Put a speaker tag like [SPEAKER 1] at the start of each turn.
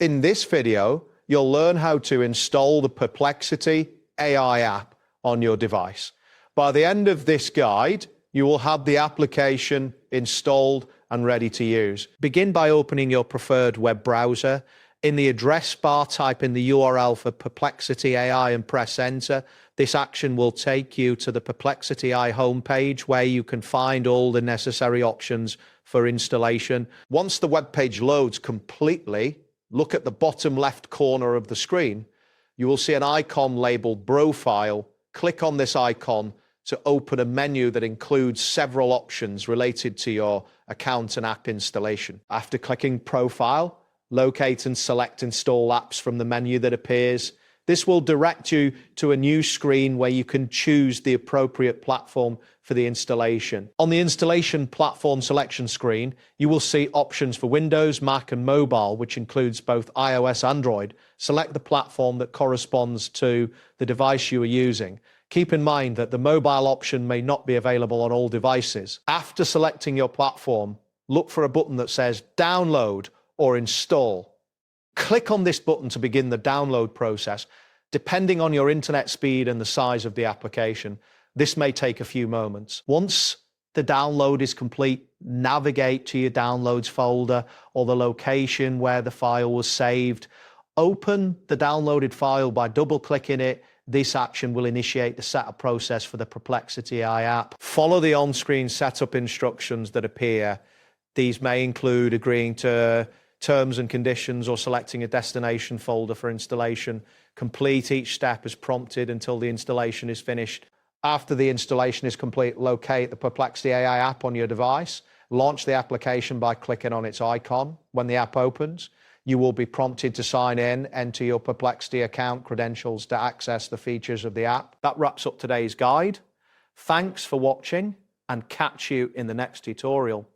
[SPEAKER 1] In this video, you'll learn how to install the Perplexity AI app on your device. By the end of this guide, you will have the application installed and ready to use. Begin by opening your preferred web browser. In the address bar, type in the URL for Perplexity AI and press enter. This action will take you to the Perplexity AI homepage where you can find all the necessary options for installation. Once the web page loads completely, look at the bottom left corner of the screen. You will see an icon labeled Profile. Click on this icon to open a menu that includes several options related to your account and app installation. After clicking Profile, locate and select Install Apps from the menu that appears. This will direct you to a new screen where you can choose the appropriate platform for the installation. On the installation platform selection screen, you will see options for Windows, Mac, and mobile, which includes both iOS and Android. Select the platform that corresponds to the device you are using. Keep in mind that the mobile option may not be available on all devices. After selecting your platform, look for a button that says Download or Install. Click on this button to begin the download process. Depending on your internet speed and the size of the application, this may take a few moments. Once the download is complete, navigate to your downloads folder or the location where the file was saved. Open the downloaded file by double-clicking it. This action will initiate the setup process for the Perplexity AI app. Follow the on-screen setup instructions that appear. These may include agreeing to terms and conditions or selecting a destination folder for installation. Complete each step as prompted until the installation is finished. After the installation is complete, locate the Perplexity AI app on your device. Launch the application by clicking on its icon. When the app opens, you will be prompted to sign in, enter your Perplexity account credentials to access the features of the app. That wraps up today's guide. Thanks for watching and catch you in the next tutorial.